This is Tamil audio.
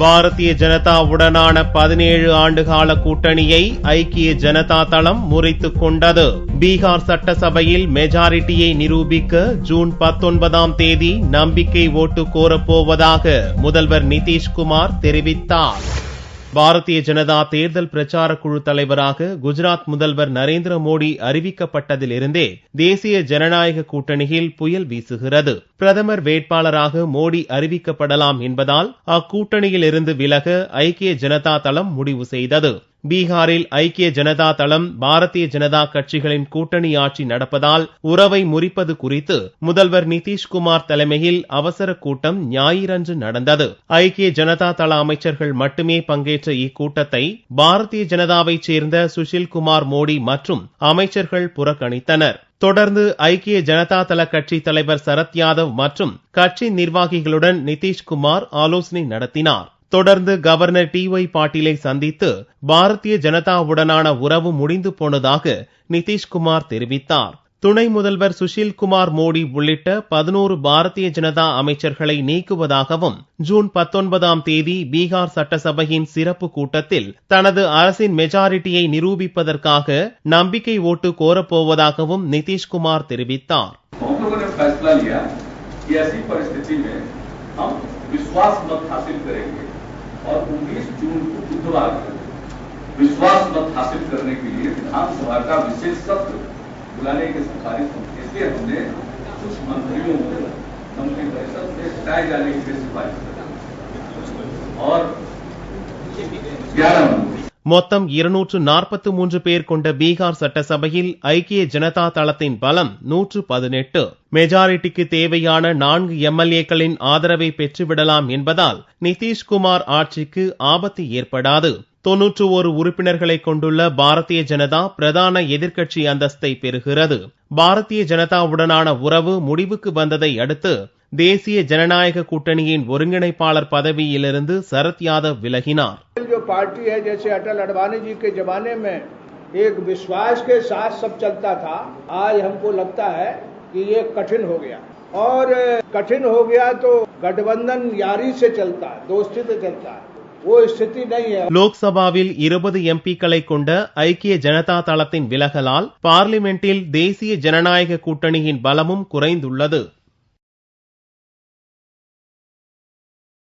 பாரதிய ஜனதாவுடனான 17 ஆண்டுகால கூட்டணியை ஐக்கிய ஜனதா தளம் முறித்துக் கொண்டது. பீகார் சட்டசபையில் மெஜாரிட்டியை நிரூபிக்க ஜூன் 19ஆம் தேதி நம்பிக்கை ஓட்டு கோரப்போவதாக முதல்வர் நிதிஷ்குமார் தெரிவித்தார். பாரதிய ஜனதா தேர்தல் பிரச்சார குழு தலைவராக குஜராத் முதல்வர் நரேந்திர மோடி அறிவிக்கப்பட்டதிலிருந்தே தேசிய ஜனநாயக கூட்டணியில் புயல் வீசுகிறது. பிரதமர் வேட்பாளராக மோடி அறிவிக்கப்படலாம் என்பதால் அக்கூட்டணியில் இருந்து விலக ஐக்கிய ஜனதா தளம் முடிவு செய்தது. பீகாரில் ஐக்கிய ஜனதா தளம் பாரதிய ஜனதா கட்சிகளின் கூட்டணி ஆட்சி நடப்பதால் உறவை முறிப்பது குறித்து முதல்வர் நிதிஷ்குமார் தலைமையில் அவசர கூட்டம் ஞாயிறன்று நடந்தது. ஐக்கிய ஜனதா தள அமைச்சர்கள் மட்டுமே பங்கேற்ற இக்கூட்டத்தை பாரதிய ஜனதாவைச் சேர்ந்த சுஷில்குமார் மோடி மற்றும் அமைச்சர்கள் புறக்கணித்தனர். தொடர்ந்து ஐக்கிய ஜனதா தள கட்சி தலைவர் சரத் யாதவ் மற்றும் கட்சி நிர்வாகிகளுடன் நிதிஷ்குமார் ஆலோசனை நடத்தினார். தொடர்ந்து கவர்னர் டி.ஒய். பாட்டீலை சந்தித்து பாரதிய ஜனதாவுடனான உறவு முடிந்து போனதாக நிதிஷ்குமார் தெரிவித்தார். துணை முதல்வர் சுஷில்குமார் மோடி உள்ளிட்ட 11 பாரதிய ஜனதா அமைச்சர்களை நீக்குவதாகவும் ஜூன் 19ஆம் தேதி பீகார் சட்டசபையின் சிறப்பு கூட்டத்தில் தனது அரசின் மெஜாரிட்டியை நிரூபிப்பதற்காக நம்பிக்கை ஓட்டு கோரப்போவதாகவும் நிதிஷ்குமார் தெரிவித்தார். विश्वास मत हासिल करेंगे और 19 जून को बुधवार को विश्वास मत हासिल करने के लिए विधानसभा का विशेष सत्र बुलाने की सिफारिश इसलिए हमने कुछ मंत्रियों को मंत्रिपरिषद से हटाए जाने की सिफारिश की और 11 மொத்தம் 243 பேர் கொண்ட பீகார் சட்டசபையில் ஐக்கிய ஜனதா தளத்தின் பலம் 118. மெஜாரிட்டிக்கு தேவையான 4 எம்எல்ஏக்களின் ஆதரவை பெற்றுவிடலாம் என்பதால் நிதிஷ்குமார் ஆட்சிக்கு ஆபத்து ஏற்படாது. 91 உறுப்பினர்களை கொண்டுள்ள பாரதிய ஜனதா பிரதான எதிர்க்கட்சி அந்தஸ்தை பெறுகிறது. பாரதிய ஜனதாவுடனான உறவு முடிவுக்கு வந்ததை அடுத்து தேசிய ஜனநாயக கூட்டணியின் ஒருங்கிணைப்பாளர் பதவியிலிருந்து சரத் யாதவ் விலகினார். जो पार्टी है जैसे अटल अडवाणी जी के जमाने में एक विश्वास के साथ सब चलता था, आज हमको लगता है कि ये कठिन हो गया और कठिन हो गया तो गठबंधन यारी से चलता है, दोस्ती से चलता है. वो स्थिति नहीं है. லோக்சபாவில் 20 எம்பிக்களை கொண்ட ஐக்கிய ஜனதா தளத்தின் விலகலால் பார்லிமெண்டில் தேசிய ஜனநாயக கூட்டணியின் பலமும் குறைந்துள்ளது.